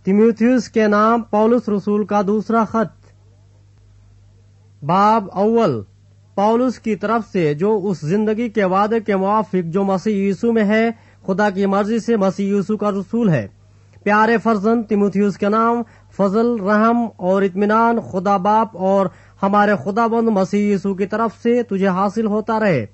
तीमुथियुस के नाम पौलुस रसूल का दूसरा खत। बाब अव्वल। पौलुस की तरफ से, जो उस जिंदगी के वादे के मुआफिक जो मसीह यीशु में है, खुदा की मर्जी से मसीह यीशु का रसूल है। प्यारे फर्जंद तीमुथियुस के नाम फजल, रहम और इत्मीनान खुदा बाप और हमारे खुदाबंद मसीह यीशु की तरफ से तुझे हासिल होता रहे,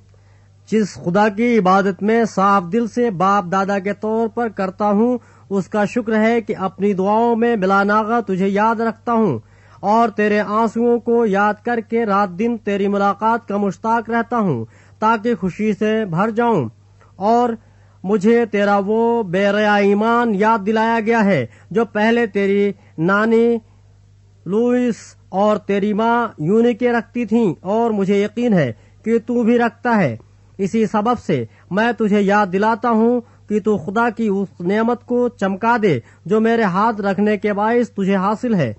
जिस खुदा की इबादत में साफ दिल से बाप दादा के तौर पर करता हूँ। उसका शुक्र है कि अपनी दुआओं में बिलानागा तुझे याद रखता हूँ और तेरे आंसुओं को याद करके रात दिन तेरी मुलाकात का मुश्ताक रहता हूँ, ताकि खुशी से भर जाऊं। और मुझे तेरा वो बेरया ईमान याद दिलाया गया है जो पहले तेरी नानी लुइस और तेरी माँ यूनिके रखती थीं, और मुझे यकीन है कि तू भी रखता है। इसी सबब से मैं तुझे याद दिलाता हूँ कि तू खुदा की उस नेमत को चमका दे जो मेरे हाथ रखने के बाइस तुझे हासिल है,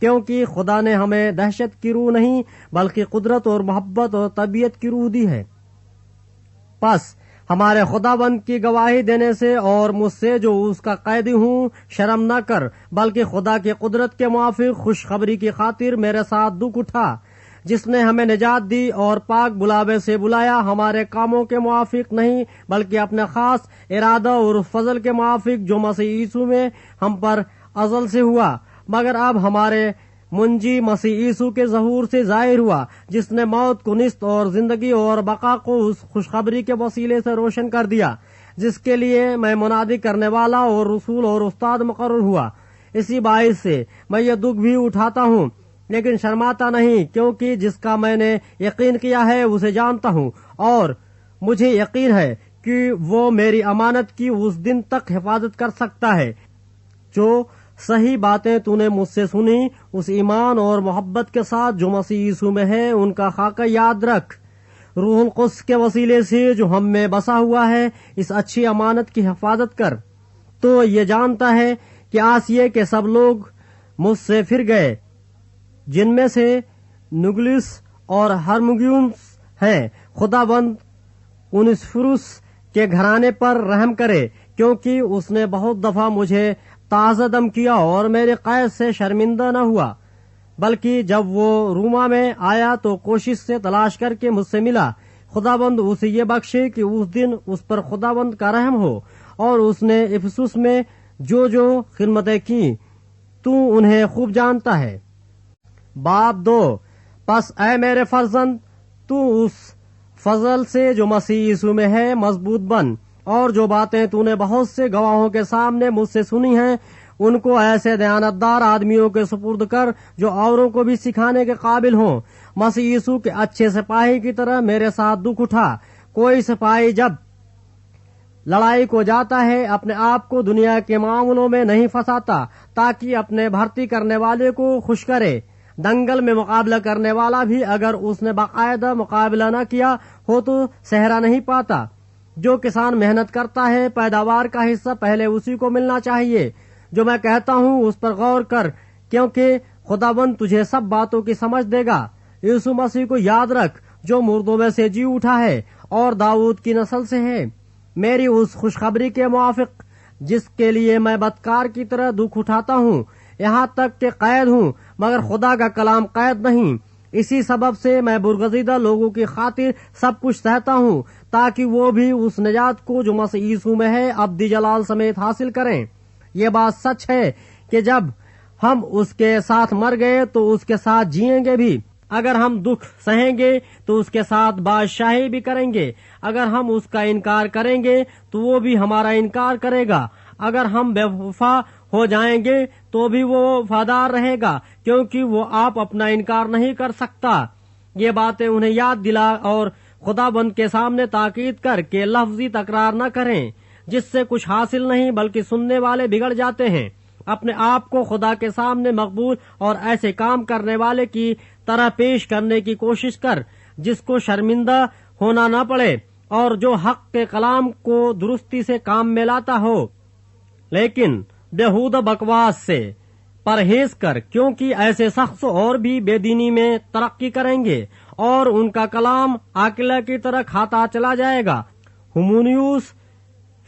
क्योंकि खुदा ने हमें दहशत की रूह नहीं बल्कि कुदरत और मोहब्बत और तबीयत की रूह दी है। बस हमारे खुदाबंद की गवाही देने से और मुझसे जो उसका कैदी हूँ शर्म न कर, बल्कि खुदा की कुदरत के मुआफिक खुशखबरी की खातिर मेरे साथ दुख उठा, जिसने हमें निजात दी और पाक बुलावे से बुलाया, हमारे कामों के मुआफिक नहीं बल्कि अपने खास इरादा और फजल के मुआफिक जो मसीह यीशु में हम पर अजल से हुआ, मगर अब हमारे मुंजी मसीह यीशु के ज़हूर से जाहिर हुआ, जिसने मौत को निस्त और जिंदगी और बका को उस खुशखबरी के वसीले से रोशन कर दिया, जिसके लिए मैं मुनादी करने वाला और रसूल और उस्ताद मुकर्रर हुआ। इसी बाइस से मैं ये दुख भी उठाता हूँ, लेकिन शर्माता नहीं, क्योंकि जिसका मैंने यकीन किया है उसे जानता हूँ, और मुझे यकीन है कि वो मेरी अमानत की उस दिन तक हिफाजत कर सकता है। जो सही बातें तूने मुझसे सुनी, उस ईमान और मोहब्बत के साथ जो मसीह यीशु में है, उनका खाका याद रख। रूहुल कुद्स के वसीले से जो हम में बसा हुआ है, इस अच्छी अमानत की हिफाजत कर। तो ये जानता है कि आसिया के सब लोग मुझसे फिर गए, जिनमें से नुगलिस और हरमुगियुस हैं। खुदाबंद उनिस्फुरुस के घराने पर रहम करे, क्योंकि उसने बहुत दफा मुझे ताज़ा दम किया और मेरे कैद से शर्मिंदा न हुआ, बल्कि जब वो रूमा में आया तो कोशिश से तलाश करके मुझसे मिला। खुदाबंद उसे ये बख्शे कि उस दिन उस पर खुदाबंद का रहम हो, और उसने इफिसुस में जो जो खिदमतें की तू उन्हें खूब जानता है। बाब 2। बस ऐ मेरे फर्जंद, तू उस फजल से जो मसीह यीशु में है मजबूत बन, और जो बातें तूने बहुत से गवाहों के सामने मुझसे सुनी हैं, उनको ऐसे दयानतदार आदमियों के सुपुर्द कर जो औरों को भी सिखाने के काबिल हों। मसीह यीशु के अच्छे सिपाही की तरह मेरे साथ दुख उठा। कोई सिपाही जब लड़ाई को जाता है, अपने आप को दुनिया के मामलों में नहीं फंसाता, ताकि अपने भर्ती करने वाले को खुश करे। दंगल में मुकाबला करने वाला भी अगर उसने बाकायदा मुकाबला न किया हो तो सहरा नहीं पाता। जो किसान मेहनत करता है, पैदावार का हिस्सा पहले उसी को मिलना चाहिए। जो मैं कहता हूँ उस पर गौर कर, क्योंकि खुदाबंद तुझे सब बातों की समझ देगा। यीशु मसीह को याद रख, जो मुर्दों में से जी उठा है और दाऊद की नस्ल से है, मेरी उस खुशखबरी के मुआफिक, जिसके लिए मैं बदकार की तरह दुख उठाता हूँ, यहाँ तक के कैद हूँ, मगर खुदा का कलाम कैद नहीं। इसी सबब से मैं बुरगजीदा लोगों की खातिर सब कुछ सहता हूँ, ताकि वो भी उस निजात को जो मसीह यीशु में है अब्दी जलाल समेत हासिल करें। ये बात सच है कि जब हम उसके साथ मर गए तो उसके साथ जिएंगे भी। अगर हम दुख सहेंगे तो उसके साथ बादशाही भी करेंगे। अगर हम उसका इनकार करेंगे तो वो भी हमारा इनकार करेगा। अगर हम बेवफा हो जाएंगे तो भी वो वफादार रहेगा, क्योंकि वो आप अपना इनकार नहीं कर सकता। ये बातें उन्हें याद दिला और खुदाबंद के सामने ताकीद कर के लफ्जी तकरार न करें, जिससे कुछ हासिल नहीं बल्कि सुनने वाले बिगड़ जाते हैं। अपने आप को खुदा के सामने मकबूल और ऐसे काम करने वाले की तरह पेश करने की कोशिश कर, जिसको शर्मिंदा होना न पड़े और जो हक के कलाम को दुरुस्ती से काम में लाता हो। लेकिन बेहूदा बकवास से परहेज कर, क्योंकि ऐसे शख्स और भी बेदीनी में तरक्की करेंगे और उनका कलाम आकिला की तरह खाता चला जाएगा। हुमुनियुस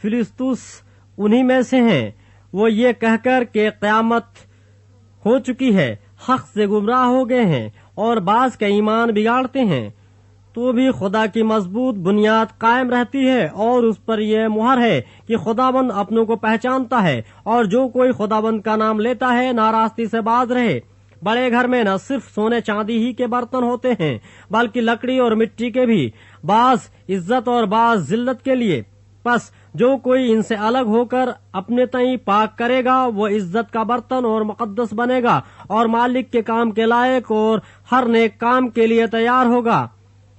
फिलिस्तुस उन्हीं में से हैं। وہ یہ کہہ کر کہ قیامت ہو چکی ہے حق سے گمراہ ہو گئے ہیں اور بعض کا ایمان بگاڑتے ہیں، تو بھی خدا کی مضبوط بنیاد قائم رہتی ہے اور اس پر یہ مہر ہے کہ خداوند اپنوں کو پہچانتا ہے، اور جو کوئی خداوند کا نام لیتا ہے ناراستی سے باز رہے۔ بڑے گھر میں نہ صرف سونے چاندی ہی کے برتن ہوتے ہیں بلکہ لکڑی اور مٹی کے بھی، بعض عزت اور بعض ذلت کے لیے۔ پس جو کوئی ان سے الگ ہو کر اپنے تئیں پاک کرے گا وہ عزت کا برتن اور مقدس بنے گا اور مالک کے کام کے لائق اور ہر نیک کام کے لیے تیار ہوگا۔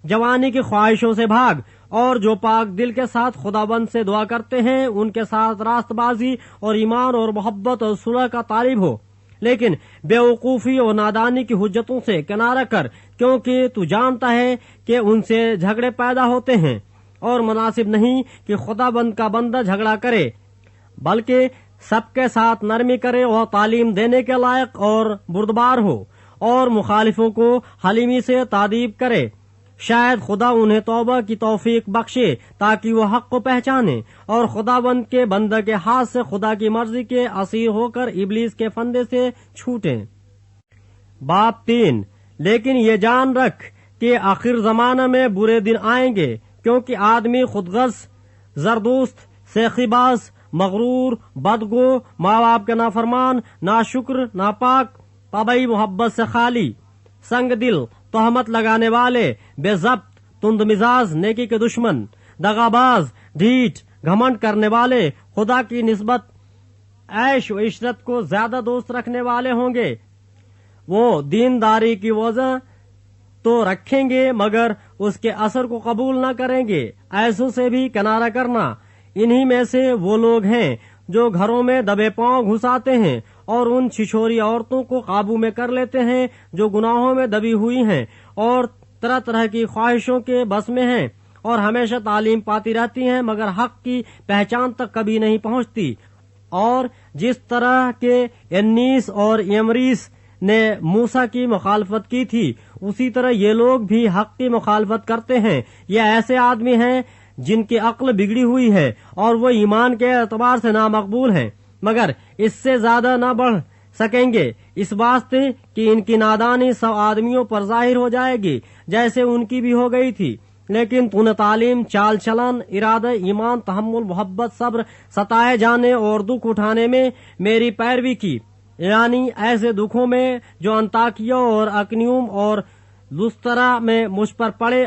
جوانی کی خواہشوں سے بھاگ، اور جو پاک دل کے ساتھ خداوند سے دعا کرتے ہیں ان کے ساتھ راست بازی اور ایمان اور محبت اور صلح کا طالب ہو، لیکن بے وقوفی اور نادانی کی حجتوں سے کنارہ کر، کیونکہ تو جانتا ہے کہ ان سے جھگڑے پیدا ہوتے ہیں، اور مناسب نہیں کہ خداوند کا بندہ جھگڑا کرے، بلکہ سب کے ساتھ نرمی کرے اور تعلیم دینے کے لائق اور بردبار ہو، اور مخالفوں کو حلیمی سے تادیب کرے۔ شاید خدا انہیں توبہ کی توفیق بخشے تاکہ وہ حق کو پہچانے اور خداوند کے بندہ کے ہاتھ سے خدا کی مرضی کے اسیر ہو کر ابلیس کے فندے سے چھوٹیں۔ باب 3۔ لیکن یہ جان رکھ کہ آخر زمانہ میں برے دن آئیں گے، کیونکہ آدمی خودغرض، زردوست، سیخی باز، مغرور، بدگو، ماں باپ کے نافرمان، ناشکر، ناپاک، طبعی محبت سے خالی، سنگ دل، تہمت لگانے والے، بے ضبط، تند مزاج، نیکی کے دشمن، دغاباز، ڈھیٹ، گھمنڈ کرنے والے، خدا کی نسبت عیش و عشرت کو زیادہ دوست رکھنے والے ہوں گے۔ وہ دینداری کی وجہ تو رکھیں گے مگر اس کے اثر کو قبول نہ کریں گے۔ ایسوں سے بھی کنارہ کرنا۔ انہی میں سے وہ لوگ ہیں جو گھروں میں دبے پاؤں گھساتے ہیں اور ان چھچھوری عورتوں کو قابو میں کر لیتے ہیں جو گناہوں میں دبی ہوئی ہیں اور طرح طرح کی خواہشوں کے بس میں ہیں، اور ہمیشہ تعلیم پاتی رہتی ہیں مگر حق کی پہچان تک کبھی نہیں پہنچتی۔ اور جس طرح کے انیس اور یمریس نے موسیٰ کی مخالفت کی تھی اسی طرح یہ لوگ بھی حق کی مخالفت کرتے ہیں۔ یہ ایسے آدمی ہیں جن کی عقل بگڑی ہوئی ہے اور وہ ایمان کے اعتبار سے نامقبول ہیں، مگر اس سے زیادہ نہ بڑھ سکیں گے، اس واسطے کہ ان کی نادانی سب آدمیوں پر ظاہر ہو جائے گی جیسے ان کی بھی ہو گئی تھی۔ لیکن تو نے تعلیم، چال چلن، ارادہ، ایمان، تحمل، محبت، صبر، ستائے جانے اور دکھ اٹھانے میں میری پیروی کی، یعنی ایسے دکھوں میں جو انطاکیہ اور اکنیوم اور لسترا میں مجھ پر پڑے،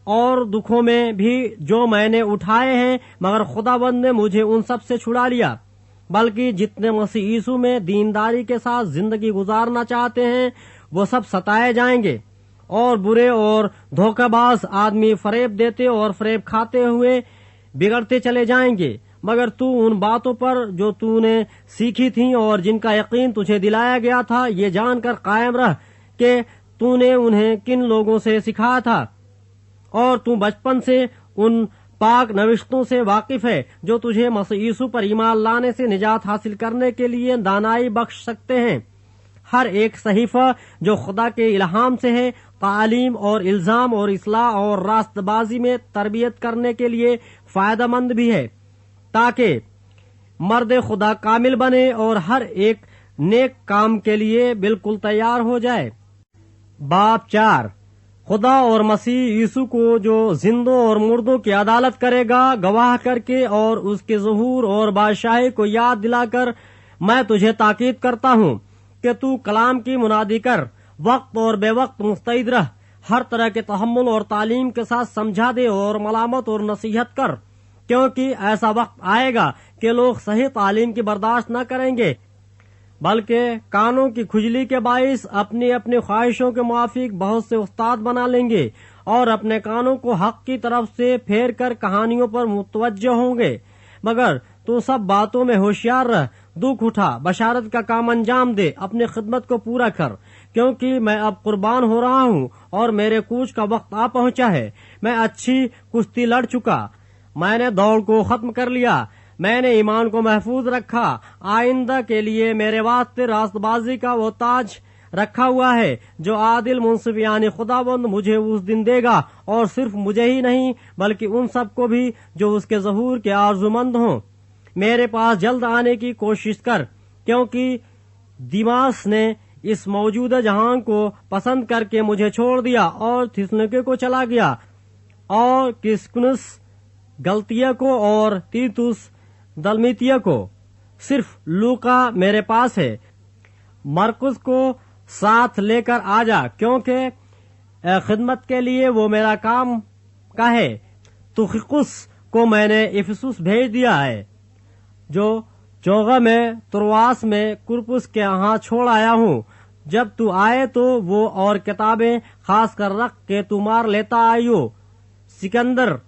اور دکھوں میں بھی جو میں نے اٹھائے ہیں، مگر خداوند نے مجھے ان سب سے چھڑا لیا۔ بلکہ جتنے مسیح یسوع میں دینداری کے ساتھ زندگی گزارنا چاہتے ہیں وہ سب ستائے جائیں گے، اور برے اور دھوکہ باز آدمی فریب دیتے اور فریب کھاتے ہوئے بگڑتے چلے جائیں گے۔ مگر تو ان باتوں پر جو تو نے سیکھی تھیں اور جن کا یقین تجھے دلایا گیا تھا یہ جان کر قائم رہ کہ تو نے انہیں کن لوگوں سے سکھایا تھا، اور تو بچپن سے ان پاک نوشتوں سے واقف ہے جو تجھے مسیح یسوع پر ایمان لانے سے نجات حاصل کرنے کے لیے دانائی بخش سکتے ہیں۔ ہر ایک صحیفہ جو خدا کے الہام سے ہے تعلیم اور الزام اور اصلاح اور راست بازی میں تربیت کرنے کے لیے فائدہ مند بھی ہے، تاکہ مرد خدا کامل بنے اور ہر ایک نیک کام کے لیے بالکل تیار ہو جائے۔ باب 4۔ خدا اور مسیح یسوع کو جو زندوں اور مردوں کی عدالت کرے گا گواہ کر کے اور اس کے ظہور اور بادشاہی کو یاد دلا کر میں تجھے تاکید کرتا ہوں کہ تو کلام کی منادی کر، وقت اور بے وقت مستعد رہ، ہر طرح کے تحمل اور تعلیم کے ساتھ سمجھا دے اور ملامت اور نصیحت کر، کیونکہ ایسا وقت آئے گا کہ لوگ صحیح تعلیم کی برداشت نہ کریں گے بلکہ کانوں کی کھجلی کے باعث اپنی اپنی خواہشوں کے موافق بہت سے استاد بنا لیں گے اور اپنے کانوں کو حق کی طرف سے پھیر کر کہانیوں پر متوجہ ہوں گے۔ مگر تو سب باتوں میں ہوشیار رہ، دکھ اٹھا، بشارت کا کام انجام دے، اپنی خدمت کو پورا کر، کیونکہ میں اب قربان ہو رہا ہوں اور میرے کوچ کا وقت آ پہنچا ہے۔ میں اچھی کشتی لڑ چکا، میں نے دوڑ کو ختم کر لیا، میں نے ایمان کو محفوظ رکھا۔ آئندہ کے لیے میرے واسطے راست بازی کا وہ تاج رکھا ہوا ہے جو عادل منصف یعنی خداوند مجھے اس دن دے گا، اور صرف مجھے ہی نہیں بلکہ ان سب کو بھی جو اس کے ظہور کے آرزومند ہوں۔ میرے पास जल्द आने की कोशिश कर, क्योंकि दिमास ने इस मौजूदा जहां को पसंद करके मुझे छोड़ दिया और थिस्सलुनीके को चला गया, और क्रिस्पुस गलतिया को और तीतुस दलमतिया को। सिर्फ लूका मेरे पास है। मरकुस को साथ लेकर आ जा, क्योंकि खिदमत के लिए वो मेरा काम का है। तुखिकुस को मैंने इफिसुस भेज दिया है, जो चोगा में तुरवास में कुरपुस के यहाँ छोड़ आया हूँ। जब तू आए तो वो और किताबें खास कर रख के तू मार लेता आइयो। सिकंदर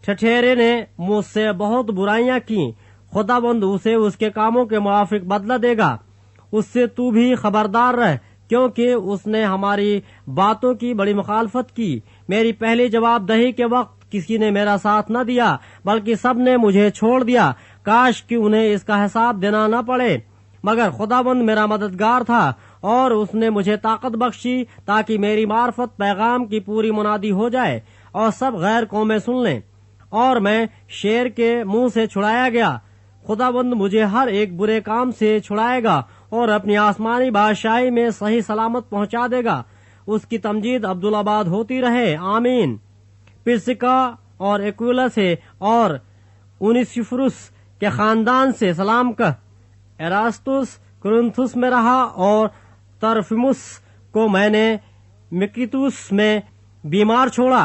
ठठेरे ने मुझसे बहुत बुराइयां की, खुदाबंद उसे उसके कामों के मुआफिक बदला देगा। उससे तू भी खबरदार रह, क्योंकि उसने हमारी बातों की बड़ी मुखालफत की। मेरी पहली जवाबदही के वक्त किसी ने मेरा साथ न दिया, बल्कि सब ने मुझे छोड़ दिया। काश कि उन्हें इसका हिसाब देना न पड़े, मगर खुदाबंद मेरा मददगार था और उसने मुझे ताकत बख्शी, ताकि मेरी मार्फत पैगाम की पूरी मुनादी हो जाए और सब गैर कौमें सुन लें, और मैं शेर के मुंह से छुड़ाया गया। खुदाबंद मुझे हर एक बुरे काम से छुड़ाएगा और अपनी आसमानी बादशाही में सही सलामत पहुंचा देगा। उसकी तमजीद अब्दुलाबाद होती रहे, आमीन। पिरसिका और एक्विला से और उनिसिफुरुस के खानदान से सलाम कह। एरास्तुस कुरिन्थुस में रहा और तरफिमुस को मैंने मिकितुस में बीमार छोड़ा।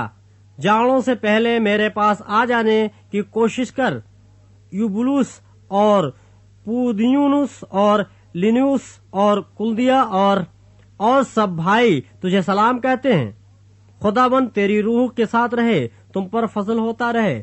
जाड़ों से पहले मेरे पास आ जाने की कोशिश कर। यूबुलुस और पुदियुनुस और लिनुस और कुल्दिया और सब भाई तुझे सलाम कहते हैं। खुदाबंद तेरी रूह के साथ रहे, तुम पर फजल होता रहे।